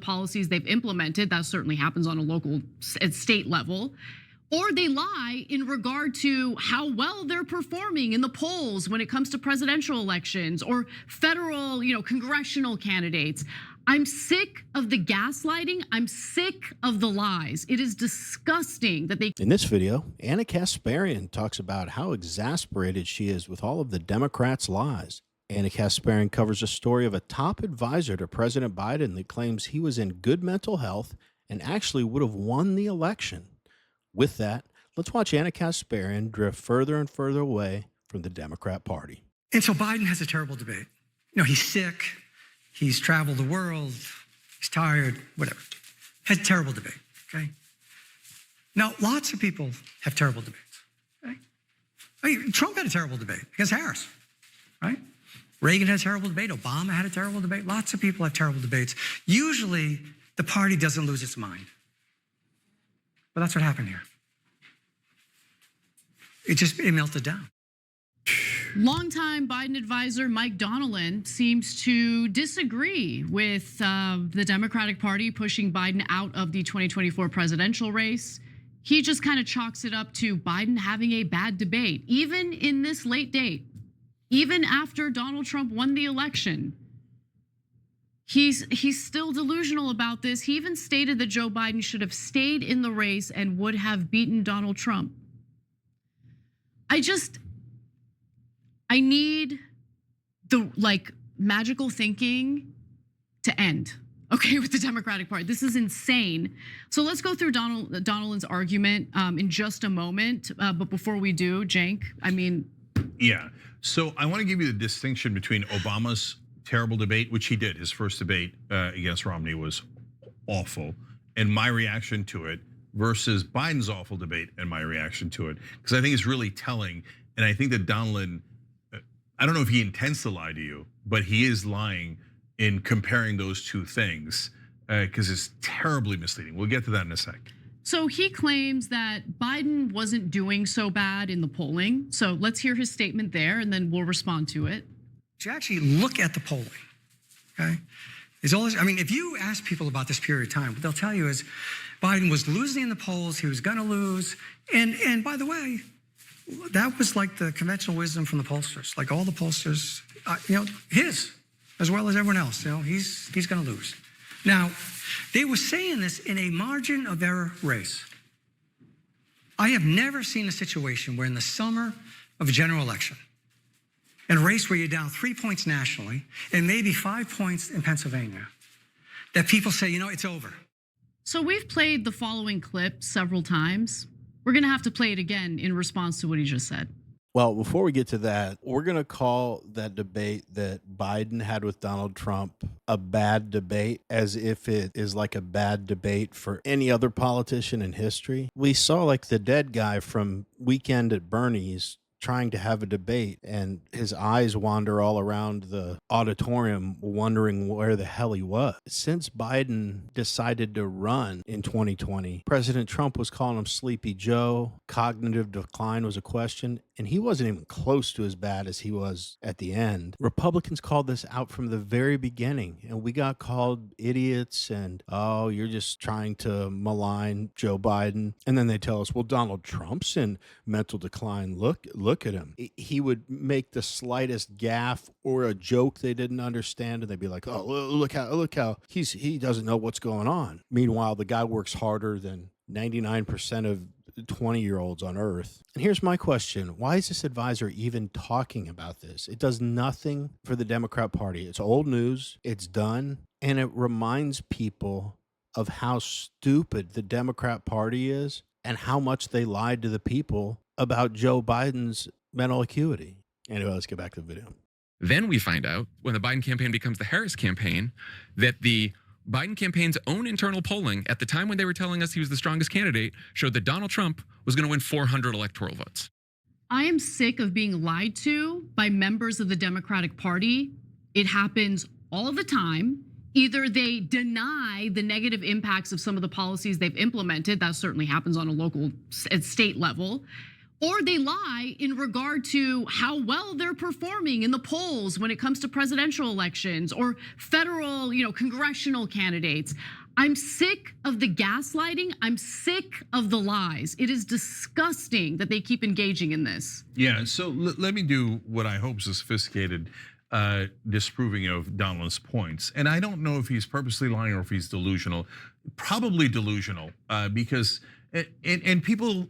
policies they've implemented. That certainly happens on a local and state level. Or they lie in regard to how well they're performing in the polls when it comes to presidential elections or federal, congressional candidates. I'm sick of the gaslighting. I'm sick of the lies. It is disgusting that they. In this video, Ana Kasparian talks about how exasperated she is with all of the Democrats' lies. Ana Kasparian covers a story of a top advisor to President Biden that claims he was in good mental health and actually would have won the election. With that, let's watch Ana Kasparian drift further and further away from the Democrat Party. And so Biden has a terrible debate. He's sick, he's traveled the world, he's tired, whatever. Has a terrible debate, okay? Now, lots of people have terrible debates, okay? Trump had a terrible debate against Harris, right? Reagan had a terrible debate, Obama had a terrible debate. Lots of people have terrible debates. Usually, the party doesn't lose its mind. But that's what happened here. It melted down. Longtime Biden advisor Mike Donilon seems to disagree with the Democratic Party pushing Biden out of the 2024 presidential race. He just kind of chalks it up to Biden having a bad debate, even in this late date, even after Donald Trump won the election. He's still delusional about this. He even stated that Joe Biden should have stayed in the race and would have beaten Donald Trump. I need the magical thinking to end, okay, with the Democratic Party. This is insane. So let's go through Donilon's argument in just a moment. But before we do, Cenk, Yeah, so I wanna give you the distinction between Obama's terrible debate, which he did. His first debate against Romney was awful, and my reaction to it versus Biden's awful debate and my reaction to it, because I think it's really telling. And I think that Donilon, I don't know if he intends to lie to you, but he is lying in comparing those two things because it's terribly misleading. We'll get to that in a sec. So he claims that Biden wasn't doing so bad in the polling. So let's hear his statement there, and then we'll respond to it. You actually look at the polling, okay? If you ask people about this period of time, what they'll tell you is Biden was losing in the polls, he was gonna lose. And by the way, that was like the conventional wisdom from the pollsters. Like all the pollsters, his, as well as everyone else, he's gonna lose. Now, they were saying this in a margin of error race. I have never seen a situation where in the summer of a general election, in a race where you're down 3 points nationally and maybe 5 points in Pennsylvania, that people say, it's over. So we've played the following clip several times. We're gonna have to play it again in response to what he just said. Well, before we get to that, we're gonna call that debate that Biden had with Donald Trump a bad debate, as if it is like a bad debate for any other politician in history. We saw like the dead guy from Weekend at Bernie's trying to have a debate, and his eyes wander all around the auditorium wondering where the hell he was. Since Biden decided to run in 2020, President Trump was calling him Sleepy Joe. Cognitive decline was a question, and he wasn't even close to as bad as he was at the end. Republicans called this out from the very beginning, and we got called idiots and, oh, you're just trying to malign Joe Biden. And then they tell us, well, Donald Trump's in mental decline. Look at him. He would make the slightest gaffe or a joke they didn't understand, and they'd be like, oh, look how he doesn't know what's going on. Meanwhile, the guy works harder than 99% of 20-year-olds on earth. And here's my question. Why is this advisor even talking about this? It does nothing for the Democrat Party. It's old news. It's done. And it reminds people of how stupid the Democrat Party is and how much they lied to the people about Joe Biden's mental acuity. Anyway, let's get back to the video. Then we find out, when the Biden campaign becomes the Harris campaign, that the Biden campaign's own internal polling at the time when they were telling us he was the strongest candidate showed that Donald Trump was going to win 400 electoral votes. I am sick of being lied to by members of the Democratic Party. It happens all the time. Either they deny the negative impacts of some of the policies they've implemented. That certainly happens on a local and state level. or they lie in regard to how well they're performing in the polls when it comes to presidential elections or federal, congressional candidates. I'm sick of the gaslighting. I'm sick of the lies. It is disgusting that they keep engaging in this. Yeah, so let me do what I hope is a sophisticated disproving of Donald's points. And I don't know if he's purposely lying or if he's delusional. Probably delusional, because and people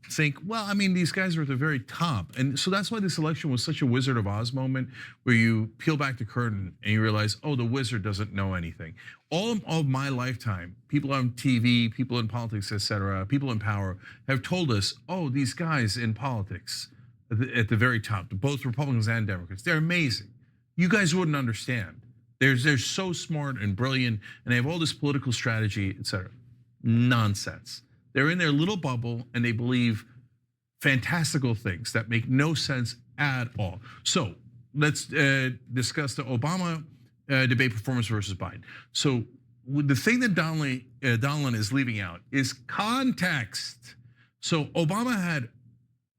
think, well, I mean, these guys are at the very top. And so that's why this election was such a Wizard of Oz moment, where you peel back the curtain and you realize, oh, the wizard doesn't know anything. All of my lifetime, people on TV, people in politics, etc., people in power have told us, oh, these guys in politics at the very top, both Republicans and Democrats, they're amazing. You guys wouldn't understand. They're so smart and brilliant, and they have all this political strategy, etc. Nonsense. They're in their little bubble and they believe fantastical things that make no sense at all. So let's discuss the Obama debate performance versus Biden. So the thing that Donald is leaving out is context. So Obama had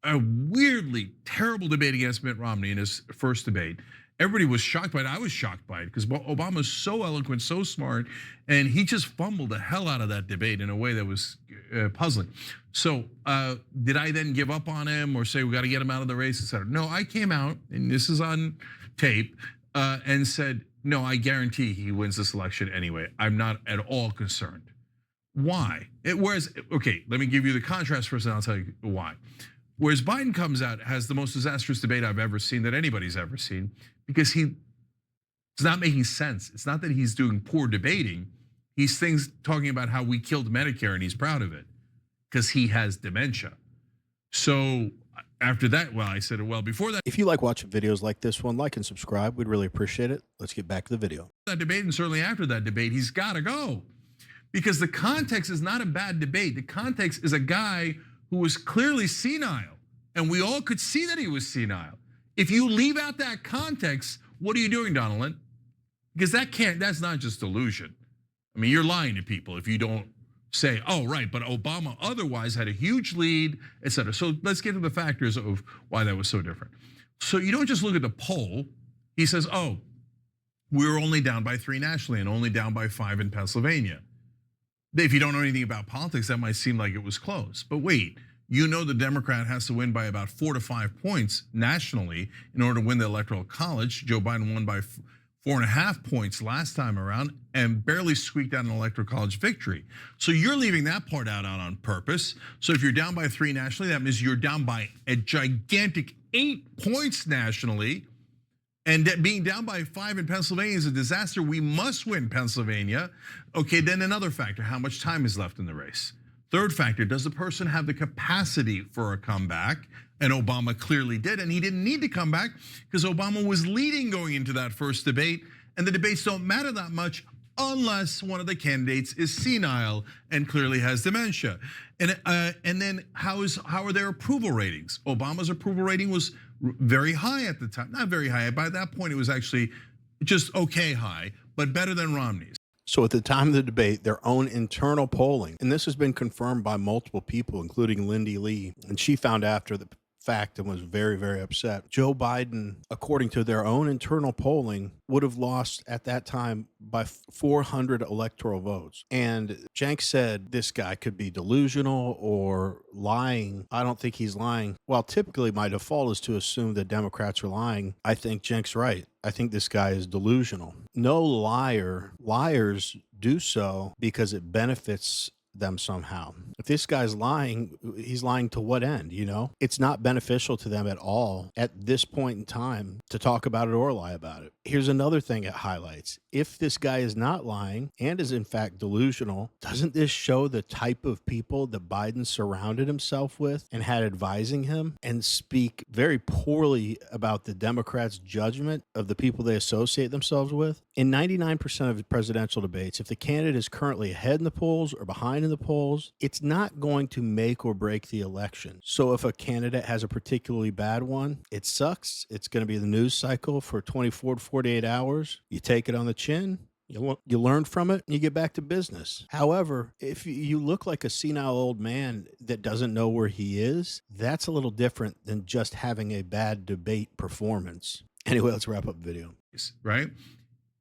a weirdly terrible debate against Mitt Romney in his first debate. Everybody was shocked by it. I was shocked by it because Obama's so eloquent, so smart, and he just fumbled the hell out of that debate in a way that was puzzling. So did I then give up on him or say we got to get him out of the race, et cetera? No, I came out, and this is on tape, and said, no, I guarantee he wins this election anyway. I'm not at all concerned. Why? Okay, let me give you the contrast first, and I'll tell you why. Whereas Biden comes out, has the most disastrous debate I've ever seen, that anybody's ever seen, because he's not making sense. It's not that he's doing poor debating. He's talking about how we killed Medicare and he's proud of it because he has dementia. So after that, well, I said, well, before that. If you like watching videos like this one, like and subscribe. We'd really appreciate it. Let's get back to the video. That debate, and certainly after that debate, he's got to go, because the context is not a bad debate. The context is a guy who was clearly senile, and we all could see that he was senile. If you leave out that context, what are you doing, Donald? Because that's not just delusion. I mean, you're lying to people if you don't say, oh, right, but Obama otherwise had a huge lead, et cetera. So let's get to the factors of why that was so different. So you don't just look at the poll. He says, oh, we were only down by 3 nationally and only down by 5 in Pennsylvania. If you don't know anything about politics, that might seem like it was close. But wait, you know the Democrat has to win by about 4 to 5 points nationally in order to win the Electoral College. Joe Biden won by 4.5 points last time around and barely squeaked out an Electoral College victory. So you're leaving that part out on purpose. So if you're down by 3 nationally, that means you're down by a gigantic 8 points nationally. And that being down by 5 in Pennsylvania is a disaster. We must win Pennsylvania. Okay, then another factor, how much time is left in the race? Third factor, does the person have the capacity for a comeback? And Obama clearly did, and he didn't need to come back because Obama was leading going into that first debate, and the debates don't matter that much unless one of the candidates is senile and clearly has dementia. And then how are their approval ratings? Obama's approval rating was very high at the time, not very high. By that point, it was actually just okay high, but better than Romney's. So at the time of the debate, their own internal polling, and this has been confirmed by multiple people, including Lindy Lee, and she found after the fact and was very, very upset. Joe Biden, according to their own internal polling, would have lost at that time by 400 electoral votes. And Cenk said this guy could be delusional or lying. I don't think he's lying. Well, typically my default is to assume that Democrats are lying. I think Cenk's right. I think this guy is delusional. No liars do so because it benefits them somehow. If this guy's lying, he's lying to what end, you know? It's not beneficial to them at all at this point in time to talk about it or lie about it. Here's another thing it highlights. If this guy is not lying and is in fact delusional, doesn't this show the type of people that Biden surrounded himself with and had advising him, and speak very poorly about the Democrats' judgment of the people they associate themselves with? In 99% of presidential debates, if the candidate is currently ahead in the polls or behind in the polls, it's not going to make or break the election. So if a candidate has a particularly bad one, it sucks. It's going to be the news cycle for 24 to 48 hours. You take it on the chin, You learn from it and you get back to business. However, if you look like a senile old man that doesn't know where he is, that's a little different than just having a bad debate performance. Anyway, let's wrap up the video. Right?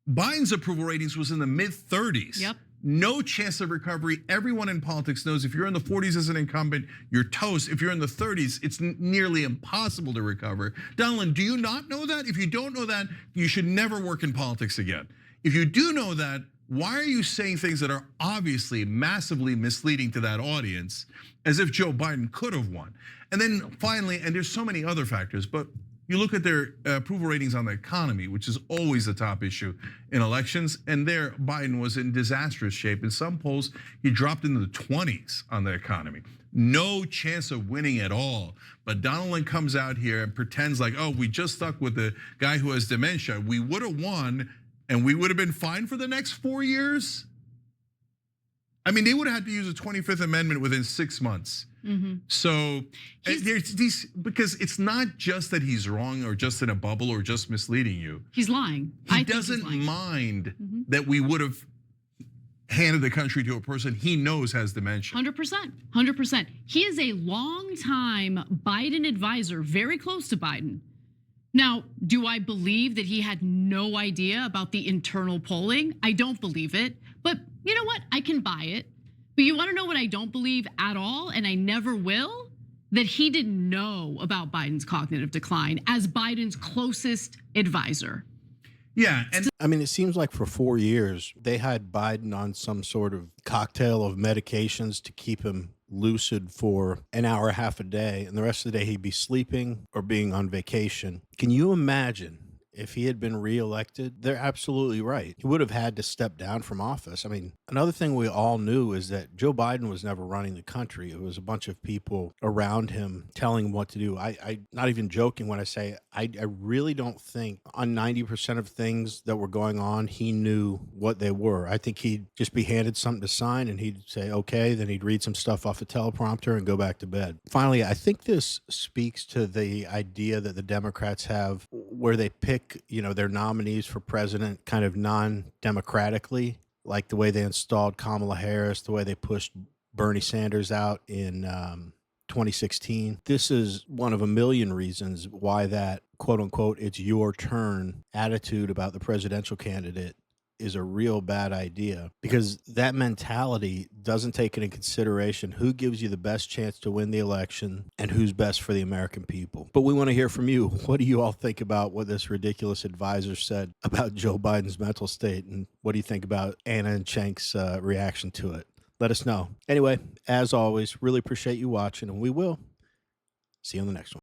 Biden's approval ratings was in the mid-30s. Yep. No chance of recovery. Everyone in politics knows if you're in the 40s as an incumbent, you're toast. If you're in the 30s, it's nearly impossible to recover. Donald, do you not know that? If you don't know that, you should never work in politics again. If you do know that, why are you saying things that are obviously massively misleading to that audience as if Joe Biden could have won? And then finally, and there's so many other factors, but you look at their approval ratings on the economy, which is always the top issue in elections, and there Biden was in disastrous shape. In some polls, he dropped into the 20s on the economy. No chance of winning at all. But Donald comes out here and pretends like, oh, we just stuck with the guy who has dementia. We would have won and we would have been fine for the next 4 years. I mean, they would have had to use the 25th Amendment within 6 months. So there's these, because it's not just that he's wrong or just in a bubble or just misleading you. He's lying. He doesn't mind that we would have handed the country to a person he knows has dementia. 100%, 100%. He is a longtime Biden advisor, very close to Biden. Now, do I believe that he had no idea about the internal polling? I don't believe it, but you know what? I can buy it. But you wanna know what I don't believe at all, and I never will? That he didn't know about Biden's cognitive decline as Biden's closest advisor. Yeah, and I mean, it seems like for 4 years, they had Biden on some sort of cocktail of medications to keep him lucid for an hour, half a day, and the rest of the day he'd be sleeping or being on vacation. Can you imagine if he had been reelected? They're absolutely right. He would have had to step down from office. I mean, another thing we all knew is that Joe Biden was never running the country. It was a bunch of people around him telling him what to do. I not even joking when I say I really don't think on 90% of things that were going on, he knew what they were. I think he'd just be handed something to sign and he'd say, okay, then he'd read some stuff off a teleprompter and go back to bed. Finally, I think this speaks to the idea that the Democrats have where they pick, their nominees for president kind of non-democratically, like the way they installed Kamala Harris, the way they pushed Bernie Sanders out in 2016. This is one of a million reasons why that quote unquote, it's your turn attitude about the presidential candidate is a real bad idea, because that mentality doesn't take into consideration who gives you the best chance to win the election and who's best for the American people. But we want to hear from you. What do you all think about what this ridiculous advisor said about Joe Biden's mental state? And what do you think about Anna and Chank's reaction to it? Let us know. Anyway, as always, really appreciate you watching, and we will see you on the next one.